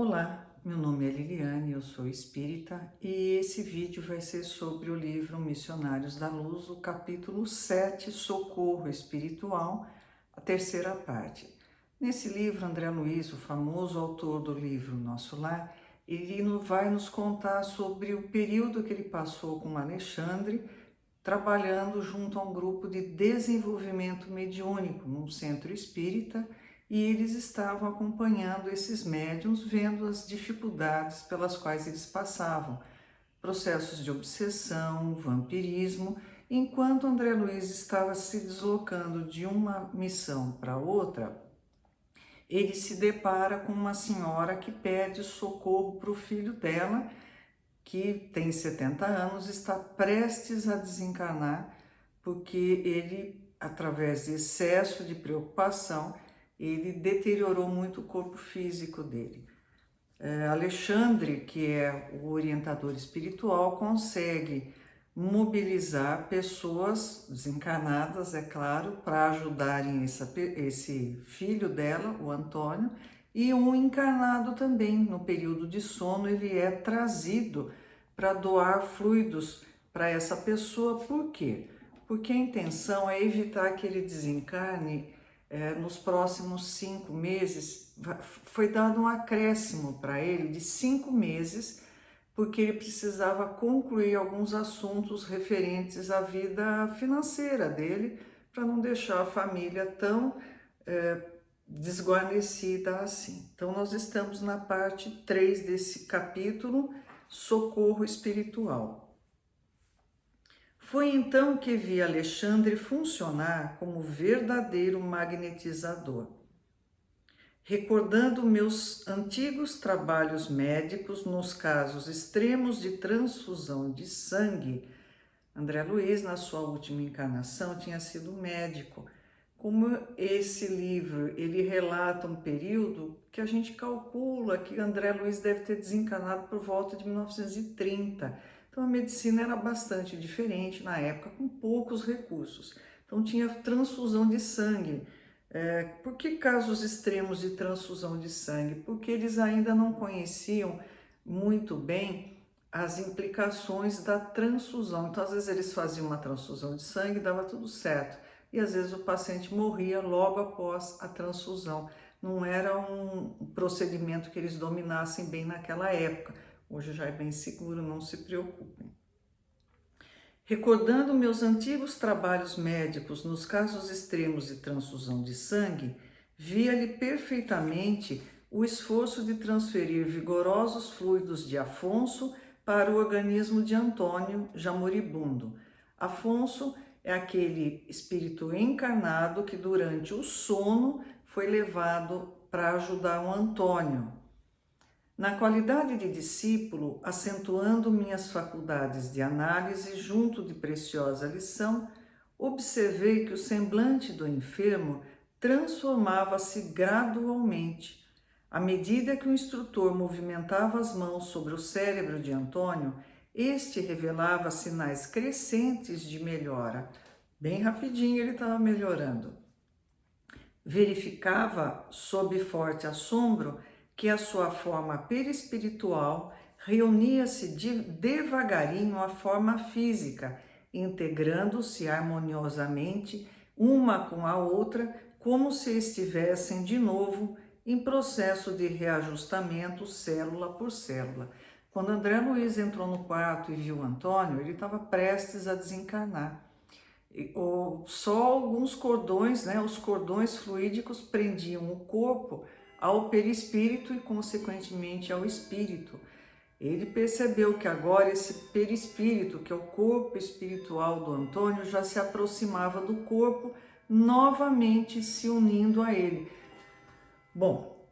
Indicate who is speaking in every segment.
Speaker 1: Olá, meu nome é Liliane, eu sou espírita e esse vídeo vai ser sobre o livro Missionários da Luz, o capítulo 7, Socorro Espiritual, a terceira parte. Nesse livro, André Luiz, o famoso autor do livro Nosso Lar, ele vai nos contar sobre o período que ele passou com Alexandre, trabalhando junto a um grupo de desenvolvimento mediúnico num centro espírita, e eles estavam acompanhando esses médiuns, vendo as dificuldades pelas quais eles passavam, processos de obsessão, vampirismo, enquanto André Luiz estava se deslocando de uma missão para outra. Ele se depara com uma senhora que pede socorro para o filho dela, que tem 70 anos, está prestes a desencarnar, porque ele, através de excesso de preocupação, ele deteriorou muito o corpo físico dele. Alexandre, que é o orientador espiritual, consegue mobilizar pessoas desencarnadas, é claro, para ajudarem esse filho dela, o Antônio, e um encarnado também. No período de sono, ele é trazido para doar fluidos para essa pessoa. Por quê? Porque a intenção é evitar que ele desencarne nos próximos 5 meses. Foi dado um acréscimo para ele de 5 meses, porque ele precisava concluir alguns assuntos referentes à vida financeira dele, para não deixar a família tão desguarnecida assim. Então, nós estamos na parte 3 desse capítulo, Socorro Espiritual. Foi então que vi Alexandre funcionar como verdadeiro magnetizador. Recordando meus antigos trabalhos médicos nos casos extremos de transfusão de sangue, André Luiz, na sua última encarnação, tinha sido médico. Como esse livro, ele relata um período que a gente calcula que André Luiz deve ter desencarnado por volta de 1930. Então a medicina era bastante diferente na época, com poucos recursos. Então tinha transfusão de sangue. Por que casos extremos de transfusão de sangue? Porque eles ainda não conheciam muito bem as implicações da transfusão. Então, às vezes eles faziam uma transfusão de sangue, dava tudo certo, e às vezes o paciente morria logo após a transfusão. Não era um procedimento que eles dominassem bem naquela época. Hoje já é bem seguro, não se preocupem. Recordando meus antigos trabalhos médicos nos casos extremos de transfusão de sangue, via-lhe perfeitamente o esforço de transferir vigorosos fluidos de Afonso para o organismo de Antônio, já moribundo. Afonso é aquele espírito encarnado que durante o sono foi levado para ajudar o Antônio. Na qualidade de discípulo, acentuando minhas faculdades de análise junto de preciosa lição, observei que o semblante do enfermo transformava-se gradualmente. À medida que o instrutor movimentava as mãos sobre o cérebro de Antônio, este revelava sinais crescentes de melhora. Bem rapidinho ele estava melhorando. Verificava, sob forte assombro, que a sua forma perispiritual reunia-se devagarinho à forma física, integrando-se harmoniosamente uma com a outra, como se estivessem de novo em processo de reajustamento célula por célula. Quando André Luiz entrou no quarto e viu Antônio, ele estava prestes a desencarnar. Só alguns cordões, os cordões fluídicos prendiam o corpo ao perispírito e, consequentemente, ao espírito. Ele percebeu que agora esse perispírito, que é o corpo espiritual do Antônio, já se aproximava do corpo, novamente se unindo a ele. Bom,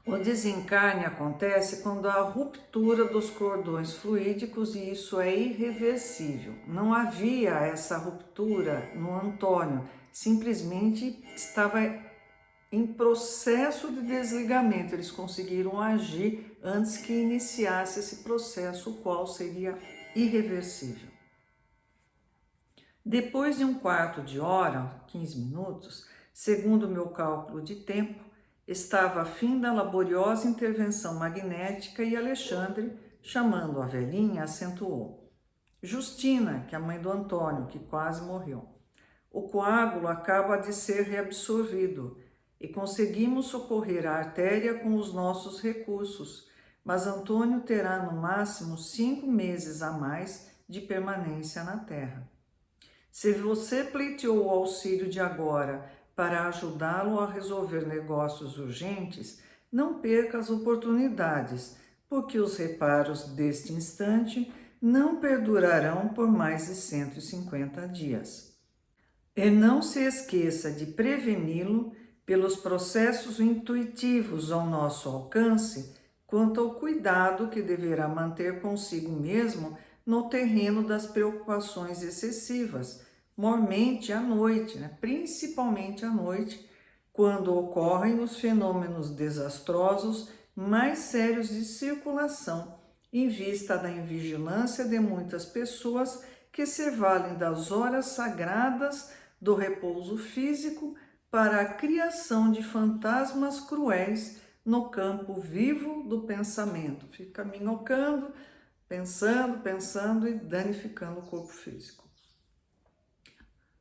Speaker 1: o desencarne acontece quando há ruptura dos cordões fluídicos e isso é irreversível. Não havia essa ruptura no Antônio, simplesmente estava em processo de desligamento. Eles conseguiram agir antes que iniciasse esse processo, o qual seria irreversível. Depois de um quarto de hora, 15 minutos, segundo o meu cálculo de tempo, Estava a fim da laboriosa intervenção magnética e Alexandre, chamando a velhinha, acentuou: Justina, que é a mãe do Antônio, que quase morreu. O coágulo acaba de ser reabsorvido e conseguimos socorrer a artéria com os nossos recursos, mas Antônio terá no máximo 5 meses a mais de permanência na Terra. Se você pleiteou o auxílio de agora para ajudá-lo a resolver negócios urgentes, não perca as oportunidades, porque os reparos deste instante não perdurarão por mais de 150 dias. E não se esqueça de preveni-lo pelos processos intuitivos ao nosso alcance quanto ao cuidado que deverá manter consigo mesmo no terreno das preocupações excessivas, mormente à noite, principalmente à noite, quando ocorrem os fenômenos desastrosos mais sérios de circulação, em vista da invigilância de muitas pessoas que se valem das horas sagradas do repouso físico para a criação de fantasmas cruéis no campo vivo do pensamento. Fica minhocando, pensando e danificando o corpo físico.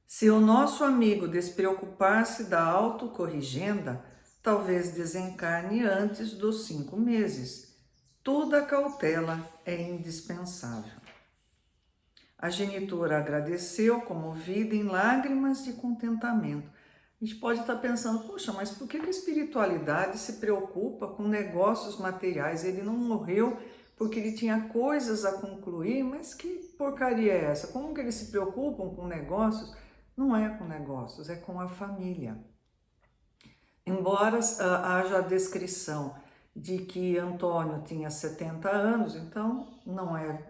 Speaker 1: Se o nosso amigo despreocupar-se da autocorrigenda, talvez desencarne antes dos 5 meses. Toda cautela é indispensável. A genitora agradeceu, comovida em lágrimas de contentamento. A gente pode estar pensando, poxa, mas por que a espiritualidade se preocupa com negócios materiais? Ele não morreu porque ele tinha coisas a concluir, mas que porcaria é essa? Como que eles se preocupam com negócios? Não é com negócios, é com a família. Embora haja a descrição de que Antônio tinha 70 anos, então não é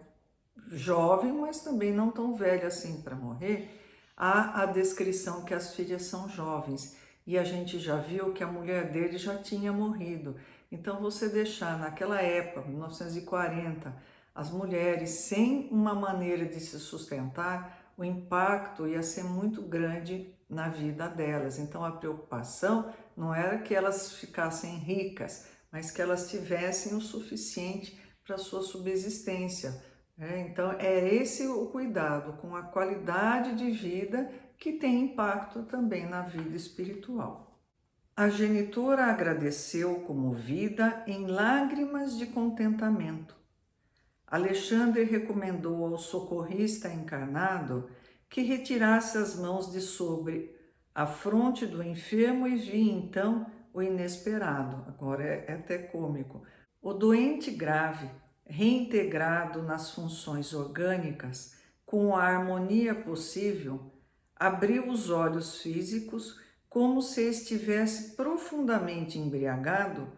Speaker 1: jovem, mas também não tão velho assim para morrer, há a descrição que as filhas são jovens e a gente já viu que a mulher dele já tinha morrido. Então você deixar naquela época, 1940, as mulheres sem uma maneira de se sustentar, o impacto ia ser muito grande na vida delas. Então a preocupação não era que elas ficassem ricas, mas que elas tivessem o suficiente para sua subsistência. Então é esse o cuidado com a qualidade de vida que tem impacto também na vida espiritual. A genitora agradeceu comovida em lágrimas de contentamento. Alexandre recomendou ao socorrista encarnado que retirasse as mãos de sobre a fronte do enfermo e via então o inesperado. Agora é até cômico. O doente grave, reintegrado nas funções orgânicas, com a harmonia possível, abriu os olhos físicos como se estivesse profundamente embriagado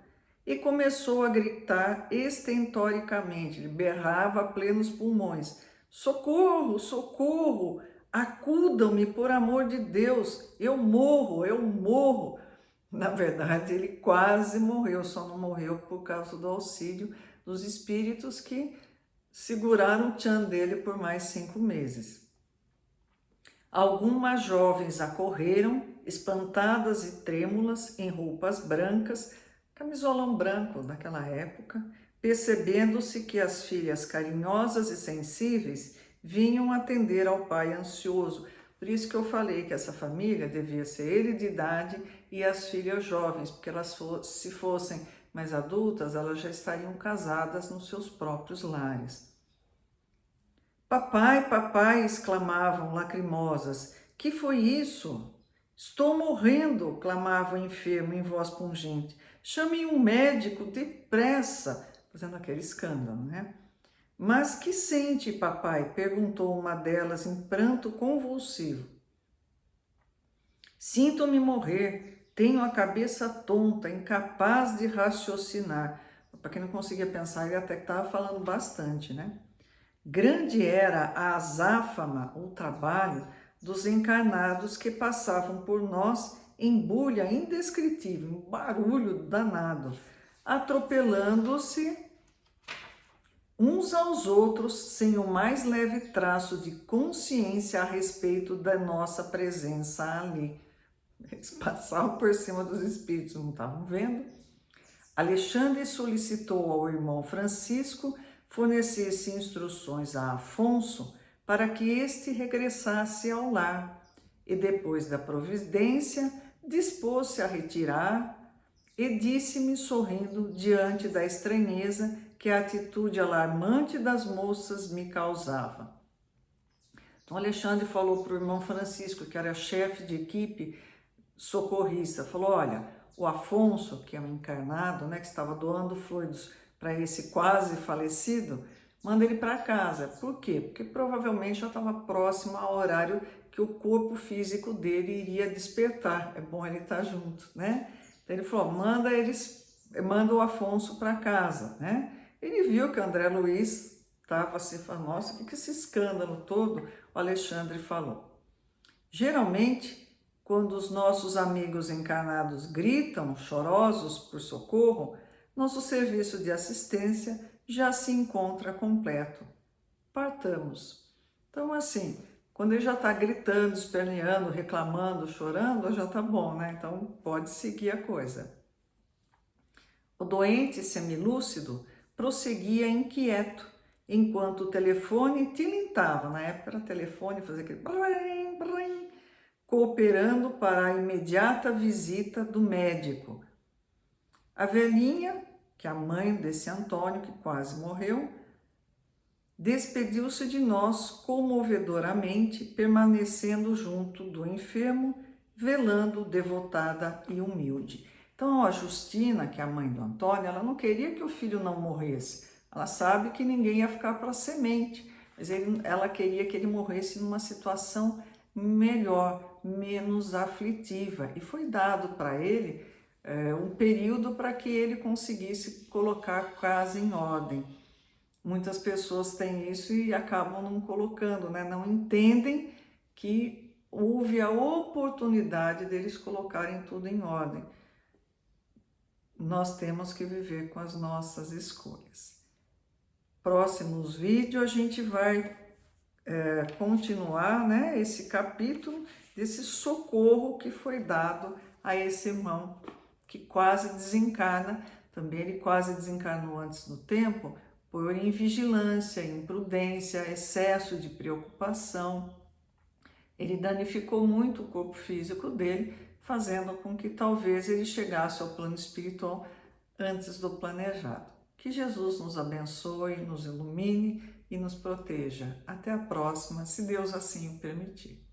Speaker 1: e começou a gritar estentoricamente, ele berrava a plenos pulmões: socorro, socorro, acudam-me por amor de Deus, eu morro, eu morro. Na verdade, ele quase morreu, só não morreu por causa do auxílio dos espíritos que seguraram o tchan dele por mais 5 meses. Algumas jovens acorreram, espantadas e trêmulas, em roupas brancas, camisolão branco daquela época, percebendo-se que as filhas carinhosas e sensíveis vinham atender ao pai ansioso. Por isso que eu falei que essa família devia ser ele de idade e as filhas jovens, porque elas se fossem mais adultas, elas já estariam casadas nos seus próprios lares. Papai, papai, exclamavam lacrimosas. Que foi isso? Estou morrendo, clamava o enfermo em voz pungente. Chame um médico depressa, fazendo aquele escândalo, né? Mas que sente, papai? Perguntou uma delas em pranto convulsivo. Sinto-me morrer, tenho a cabeça tonta, incapaz de raciocinar. Para quem não conseguia pensar, ele até que estava falando bastante, né? Grande era a azáfama, o trabalho dos encarnados que passavam por nós em bulha indescritível, um barulho danado, atropelando-se uns aos outros sem o mais leve traço de consciência a respeito da nossa presença ali. Eles passavam por cima dos espíritos, não estavam vendo. Alexandre solicitou ao irmão Francisco fornecesse instruções a Afonso para que este regressasse ao lar e, depois da providência, dispôs-se a retirar e disse-me sorrindo diante da estranheza que a atitude alarmante das moças me causava. Então Alexandre falou para o irmão Francisco, que era chefe de equipe socorrista, falou: olha, o Afonso, que é um encarnado, né, que estava doando fluidos para esse quase falecido, manda ele para casa. Por quê? Porque provavelmente já estava próximo ao horário que o corpo físico dele iria despertar. É bom ele estar junto, né? Então ele falou: manda o Afonso para casa, né? Ele viu que o André Luiz estava assim, falando: nossa, o que é esse escândalo todo? O Alexandre falou: geralmente, quando os nossos amigos encarnados gritam, chorosos por socorro, nosso serviço de assistência já se encontra completo. Partamos. Então, assim, quando ele já está gritando, esperneando, reclamando, chorando, já está bom, né? Então, pode seguir a coisa. O doente semilúcido prosseguia inquieto, enquanto o telefone tilintava. Na época era telefone, fazia aquele brim, brim, cooperando para a imediata visita do médico. A velhinha, que é a mãe desse Antônio, que quase morreu, despediu-se de nós comovedoramente, permanecendo junto do enfermo, velando, devotada e humilde. Então, a Justina, que é a mãe do Antônio, ela não queria que o filho não morresse. Ela sabe que ninguém ia ficar para a semente, mas ela queria que ele morresse numa situação melhor, menos aflitiva. E foi dado para ele um período para que ele conseguisse colocar a casa em ordem. Muitas pessoas têm isso e acabam não colocando, né? Não entendem que houve a oportunidade deles colocarem tudo em ordem. Nós temos que viver com as nossas escolhas. Próximos vídeos a gente vai continuar, né, esse capítulo desse socorro que foi dado a esse irmão que quase desencarna. Também ele quase desencarnou antes do tempo por invigilância, imprudência, excesso de preocupação. Ele danificou muito o corpo físico dele, fazendo com que talvez ele chegasse ao plano espiritual antes do planejado. Que Jesus nos abençoe, nos ilumine e nos proteja. Até a próxima, se Deus assim o permitir.